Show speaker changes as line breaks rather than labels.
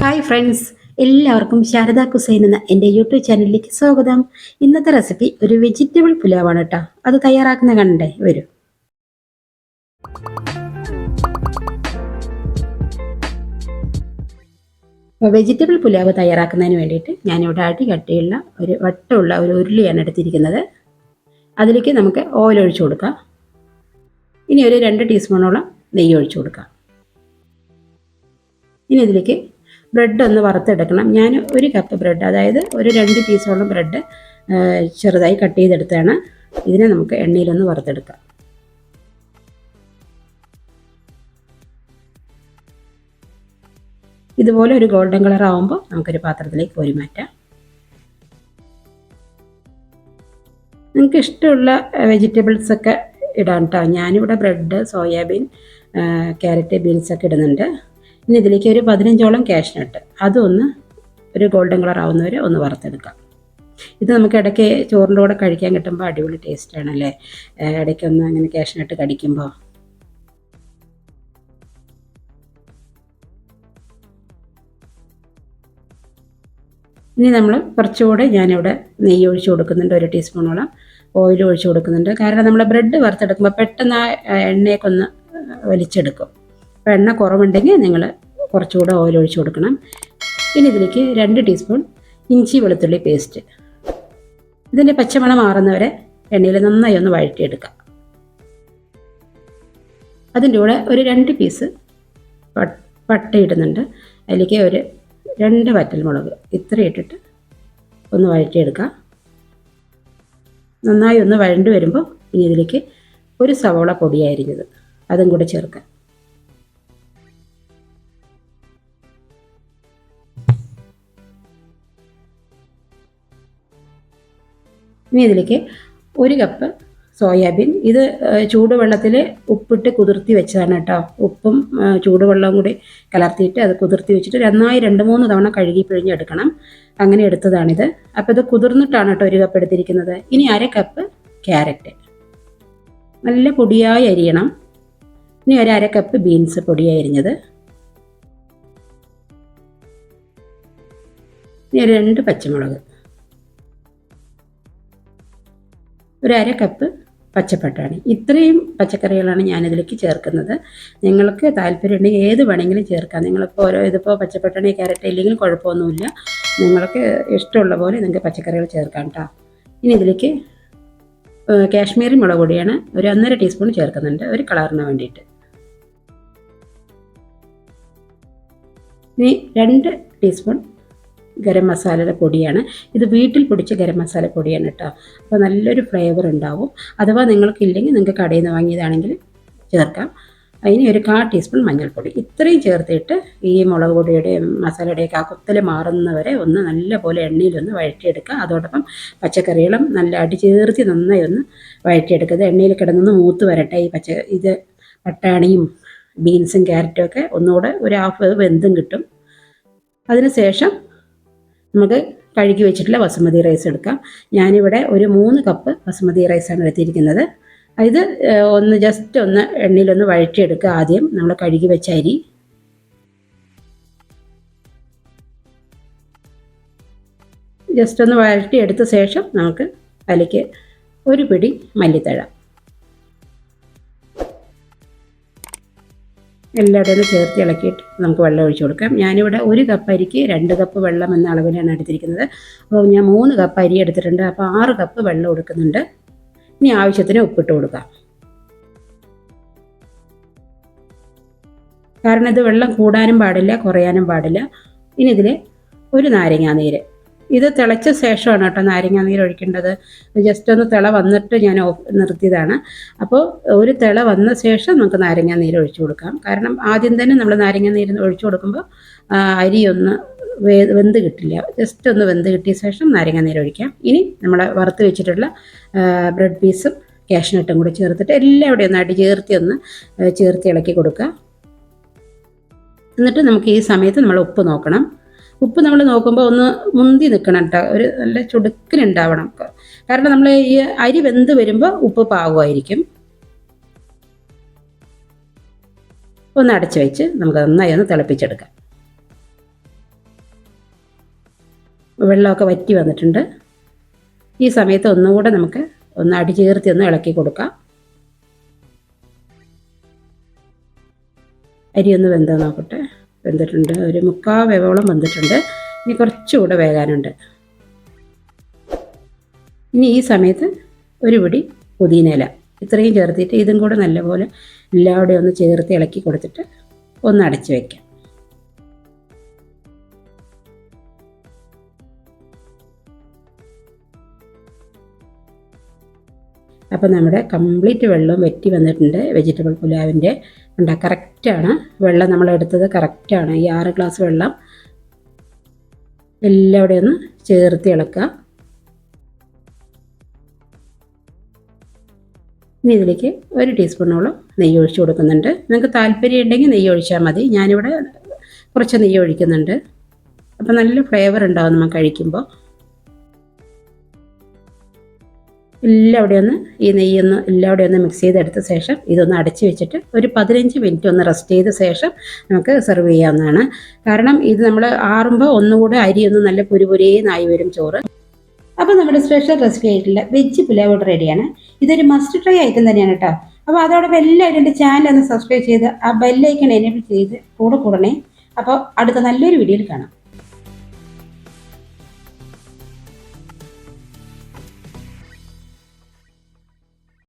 Hi friends, എല്ലാവർക്കും Sharada cuisine എന്ന എൻ്റെ യൂട്യൂബ് ചാനലിലേക്ക് സ്വാഗതം. ഇന്നത്തെ റെസിപ്പി ഒരു വെജിറ്റബിൾ പുലാവാണ് കേട്ടോ. അത് തയ്യാറാക്കുന്ന കണ്ടേ വരും. വെജിറ്റബിൾ പുലാവ് തയ്യാറാക്കുന്നതിന് വേണ്ടിയിട്ട് ഞാനിവിടെ കട്ടിയുള്ള ഒരു വട്ടമുള്ള ഒരു ഉരുളിയാണ് എടുത്തിരിക്കുന്നത്. അതിലേക്ക് നമുക്ക് ഓയിൽ ഒഴിച്ചു കൊടുക്കാം. ഇനി ഒരു 2 ടീസ്പൂണോളം നെയ്യ് ഒഴിച്ചു കൊടുക്കാം. ഇനി ഇതിലേക്ക് ബ്രെഡ് ഒന്ന് വറുത്തെടുക്കണം. ഞാൻ ഒരു കപ്പ് ബ്രെഡ്, അതായത് ഒരു 2 പീസോളം ബ്രെഡ് ചെറുതായി കട്ട് ചെയ്തെടുത്താണ്. ഇതിനെ നമുക്ക് എണ്ണയിലൊന്ന് വറുത്തെടുക്കാം. ഇതുപോലെ ഒരു ഗോൾഡൻ കളർ ആകുമ്പോൾ നമുക്കൊരു പാത്രത്തിലേക്ക് കോരി മാറ്റാം. നിങ്ങൾക്ക് ഇഷ്ടമുള്ള വെജിറ്റബിൾസൊക്കെ ഇടാം കേട്ടോ. ഞാനിവിടെ ബ്രെഡ്, സോയാബീൻ, ക്യാരറ്റ്, ബീൻസൊക്കെ ഇടുന്നുണ്ട്. ഇനി ഇതിലേക്ക് ഒരു 15ഓളം കാഷ്നട്ട്, അതൊന്ന് ഒരു ഗോൾഡൻ കളർ ആവുന്നവരെ ഒന്ന് വറുത്തെടുക്കാം. ഇത് നമുക്ക് ഇടയ്ക്ക് ചോറിൻ്റെ കൂടെ കഴിക്കാൻ കിട്ടുമ്പോൾ അടിപൊളി ടേസ്റ്റാണല്ലേ, ഇടയ്ക്കൊന്ന് അങ്ങനെ കാഷ്നട്ട് കടിക്കുമ്പോൾ. ഇനി നമ്മൾ കുറച്ചുകൂടെ ഞാനിവിടെ നെയ്യ് ഒഴിച്ച് കൊടുക്കുന്നുണ്ട്, 1 ടീസ്പൂണോളം ഓയിൽ ഒഴിച്ച് കൊടുക്കുന്നുണ്ട്. കാരണം നമ്മൾ ബ്രെഡ് വറുത്തെടുക്കുമ്പോൾ പെട്ടെന്ന് ആ എണ്ണയൊക്കെ ഒന്ന് വലിച്ചെടുക്കും. അപ്പോൾ എണ്ണ കുറവുണ്ടെങ്കിൽ നിങ്ങൾ കുറച്ചുകൂടെ ഓയിൽ ഒഴിച്ച് കൊടുക്കണം. ഇനി ഇതിലേക്ക് 2 ടീസ്പൂൺ ഇഞ്ചി വെളുത്തുള്ളി പേസ്റ്റ്, ഇതിൻ്റെ പച്ചമണം മാറുന്നവരെ എണ്ണയിൽ നന്നായി ഒന്ന് വഴറ്റിയെടുക്കാം. അതിൻ്റെ കൂടെ ഒരു 2 പീസ് പട്ട ഇടുന്നുണ്ട്. അതിലേക്ക് ഒരു 2 വറ്റൽമുളക് ഇത്ര ഇട്ടിട്ട് ഒന്ന് വഴറ്റിയെടുക്കാം. നന്നായി ഒന്ന് വഴണ്ട് വരുമ്പോൾ ഇനി ഇതിലേക്ക് ഒരു സവോള പൊടിയായിരിക്കുന്നത് അതും കൂടെ ചേർക്കാം. ഇനി ഇതിലേക്ക് 1 കപ്പ് സോയാബീൻ, ഇത് ചൂടുവെള്ളത്തിൽ ഉപ്പിട്ട് കുതിർത്തി വെച്ചതാണ് കേട്ടോ. ഉപ്പും ചൂടുവെള്ളവും കൂടി കലർത്തിയിട്ട് അത് കുതിർത്തി വെച്ചിട്ട് നന്നായി 2-3 തവണ കഴുകി പിഴിഞ്ഞെടുക്കണം. അങ്ങനെ എടുത്തതാണിത്. അപ്പോൾ ഇത് കുതിർന്നിട്ടാണ് കേട്ടോ 1 കപ്പ് എടുത്തിരിക്കുന്നത്. ഇനി 1/2 കപ്പ് ക്യാരറ്റ് നല്ല പൊടിയായി അരിയണം. ഇനി 1/2 കപ്പ് ബീൻസ് പൊടിയായി അരിഞ്ഞത്. ഇനി 2 പച്ചമുളക്, ഒരു 1/2 കപ്പ് പച്ചപ്പട്ടാണി. ഇത്രയും പച്ചക്കറികളാണ് ഞാനിതിലേക്ക് ചേർക്കുന്നത്. നിങ്ങൾക്ക് താല്പര്യമുണ്ടെങ്കിൽ ഏത് വേണമെങ്കിലും ചേർക്കാം. നിങ്ങളിപ്പോൾ ഇതിപ്പോൾ പച്ചപ്പട്ടാണി, ക്യാരറ്റ് ഇല്ലെങ്കിലും കുഴപ്പമൊന്നുമില്ല. നിങ്ങൾക്ക് ഇഷ്ടമുള്ള പോലെ നിങ്ങൾക്ക് പച്ചക്കറികൾ ചേർക്കാം കേട്ടോ. ഇനി ഇതിലേക്ക് കാശ്മീരി മുളക് പൊടിയാണ് ഒരു 1.5 ടീസ്പൂൺ ചേർക്കുന്നുണ്ട്, ഒരു കളറിന് വേണ്ടിയിട്ട്. ഇനി 2 ടീസ്പൂൺ ഗരം മസാലയുടെ പൊടിയാണ്. ഇത് വീട്ടിൽ പൊടിച്ച ഗരം മസാല പൊടിയാണ് കേട്ടോ. അപ്പോൾ നല്ലൊരു ഫ്ലേവർ ഉണ്ടാവും. അഥവാ നിങ്ങൾക്കില്ലെങ്കിൽ നിങ്ങൾക്ക് കടയിൽ നിന്ന് വാങ്ങിയതാണെങ്കിൽ ചേർക്കാം. അതിന് ഒരു 1/4 ടീസ്പൂൺ മഞ്ഞൾപ്പൊടി ഇത്രയും ചേർത്തിട്ട് ഈ മുളക് പൊടിയുടെയും മസാലയുടെയൊക്കെ ആ കുത്തൽ മാറുന്നവരെ ഒന്ന് നല്ലപോലെ എണ്ണയിലൊന്ന് വഴറ്റിയെടുക്കുക. അതോടൊപ്പം പച്ചക്കറികളും നല്ല അടിചേർത്തി നന്നായി ഒന്ന് വഴറ്റിയെടുക്കുക. ഇത് എണ്ണയിൽ കിടന്നൊന്ന് മൂത്ത് വരട്ടെ. ഇത് പട്ടാണിയും ബീൻസും ക്യാരറ്റും ഒക്കെ ഒന്നുകൂടെ ഒരു ഹാഫ് വെന്തും കിട്ടും. അതിന് ശേഷം നമുക്ക് കഴുകി വെച്ചിട്ടുള്ള ബസുമതി റൈസ് എടുക്കാം. ഞാനിവിടെ ഒരു 3 കപ്പ് ബസുമതി റൈസാണ് എടുത്തിരിക്കുന്നത്. ഇത് ഒന്ന് ജസ്റ്റ് ഒന്ന് എണ്ണയിലൊന്ന് വഴറ്റിയെടുക്കുക. ആദ്യം നമ്മൾ കഴുകി വെച്ച അരി ജസ്റ്റ് ഒന്ന് വഴറ്റിയെടുത്ത ശേഷം നമുക്ക് അതിലേക്ക് ഒരു പിടി മല്ലിത്തഴ എല്ലാവരും ഒന്ന് ചേർത്ത് ഇളക്കിയിട്ട് നമുക്ക് വെള്ളം ഒഴിച്ച് കൊടുക്കാം. ഞാനിവിടെ 1 കപ്പ് അരിക്ക് 2 കപ്പ് വെള്ളം എന്ന അളവിലാണ് എടുത്തിരിക്കുന്നത്. അപ്പോൾ ഞാൻ 3 കപ്പ് അരി എടുത്തിട്ടുണ്ട്. അപ്പോൾ 6 കപ്പ് വെള്ളം എടുക്കുന്നുണ്ട്. ഇനി ആവശ്യത്തിന് ഉപ്പിട്ട് കൊടുക്കാം. കാരണം ഇത് വെള്ളം കൂടാനും പാടില്ല, കുറയാനും പാടില്ല. ഇനി ഇതിൽ ഒരു നാരങ്ങാനീര്, ഇത് തിളച്ച ശേഷമാണ് കേട്ടോ നാരങ്ങാനീര് ഒഴിക്കേണ്ടത്. ജസ്റ്റ് ഒന്ന് തിള വന്നിട്ട് ഞാൻ നിർത്തിയതാണ്. അപ്പോൾ ഒരു തിള വന്ന ശേഷം നമുക്ക് നാരങ്ങാനീര് ഒഴിച്ചു കൊടുക്കാം. കാരണം ആദ്യം തന്നെ നമ്മൾ നാരങ്ങാനീര് ഒഴിച്ചു കൊടുക്കുമ്പോൾ അരി ഒന്ന് വെന്ത് കിട്ടില്ല. ജസ്റ്റ് ഒന്ന് വെന്ത് കിട്ടിയ ശേഷം നാരങ്ങാനീര് ഒഴിക്കാം. ഇനി നമ്മൾ വറുത്ത് വെച്ചിട്ടുള്ള ബ്രെഡ് പീസും കാഷ്നട്ടും കൂടി ചേർത്തിട്ട് എല്ലാവിടെയും ഒന്ന് ചേർത്ത് ഇളക്കി കൊടുക്കുക. എന്നിട്ട് നമുക്ക് ഈ സമയത്ത് നമ്മൾ ഉപ്പ് നോക്കണം. ഉപ്പ് നമ്മൾ നോക്കുമ്പോൾ ഒന്ന് മുന്തി നിൽക്കണം കേട്ടോ, ഒരു നല്ല ചുടുക്കിനുണ്ടാവണം. കാരണം നമ്മൾ ഈ അരി വെന്ത് വരുമ്പോൾ ഉപ്പ് പാകമായിരിക്കും. ഒന്ന് അടച്ചു വെച്ച് നമുക്ക് നന്നായി ഒന്ന് തിളപ്പിച്ചെടുക്കാം. വെള്ളമൊക്കെ വറ്റി വന്നിട്ടുണ്ട്. ഈ സമയത്ത് ഒന്നുകൂടെ നമുക്ക് ഒന്ന് അടി ചേർത്തി ഒന്ന് ഇളക്കി കൊടുക്കാം. അരി ഒന്ന് വെന്ത് നോക്കട്ടെ. വെന്തിട്ടുണ്ട്, ഒരു 3/4 വേവോളം വെന്തിട്ടുണ്ട്. ഇനി കുറച്ചുകൂടെ വേകാനുണ്ട്. ഇനി ഈ സമയത്ത് ഒരു പിടി പുതിനയില ഇത്രയും ചേർത്തിട്ട് ഇതും കൂടെ നല്ലപോലെ എല്ലാവരുടെയും ഒന്ന് ചേർത്ത് ഇളക്കി കൊടുത്തിട്ട് ഒന്ന് അടച്ച് വയ്ക്കാം. അപ്പോൾ നമ്മുടെ കംപ്ലീറ്റ് വെള്ളവും വറ്റി വന്നിട്ടുണ്ട്. വെജിറ്റബിൾ പുലാവിൻ്റെ കറക്റ്റാണ് വെള്ളം നമ്മൾ എടുത്തത്, കറക്റ്റാണ്. ഈ 6 ഗ്ലാസ് വെള്ളം എല്ലാവരുടെയും ഒന്ന് ചേർത്ത് ഇളക്കുക. ഇനി ഇതിലേക്ക് 1 ടീസ്പൂണോളം നെയ്യ് ഒഴിച്ച് കൊടുക്കുന്നുണ്ട്. നിങ്ങൾക്ക് താല്പര്യം ഉണ്ടെങ്കിൽ നെയ്യ് ഒഴിച്ചാൽ മതി. ഞാനിവിടെ കുറച്ച് നെയ്യ് ഒഴിക്കുന്നുണ്ട്. അപ്പോൾ നല്ല ഫ്ലേവർ ഉണ്ടാവും നമ്മൾ കഴിക്കുമ്പോൾ. എല്ലാവിടെയും ഒന്ന് ഈ നെയ്യൊന്ന് എല്ലാവിടെയും ഒന്ന് മിക്സ് ചെയ്തെടുത്ത ശേഷം ഇതൊന്ന് അടച്ച് വെച്ചിട്ട് ഒരു 15 മിനിറ്റ് ഒന്ന് റെസ്റ്റ് ചെയ്ത ശേഷം നമുക്ക് സെർവ് ചെയ്യാവുന്നതാണ്. കാരണം ഇത് നമ്മൾ ആറുമ്പോൾ ഒന്നുകൂടെ അരി ഒന്ന് നല്ല പുരുപുരേന്നായി വരും ചോറ്. അപ്പോൾ നമ്മുടെ സ്പെഷ്യൽ റെസിപ്പി ആയിട്ടുള്ള വെജ് പുലാവ് റെഡിയാണ്. ഇതൊരു മസ്റ്റ് ട്രൈ ഐറ്റം തന്നെയാണ് കേട്ടോ. അപ്പോൾ അതോടൊപ്പം എല്ലാവരും എൻ്റെ ചാനൽ ഒന്ന് സബ്സ്ക്രൈബ് ചെയ്ത് ആ ബെല്ലൈക്കൺ എനേബിൾ ചെയ്ത് കൂടണേ. അപ്പോൾ അടുത്ത നല്ലൊരു വീഡിയോയിൽ കാണാം.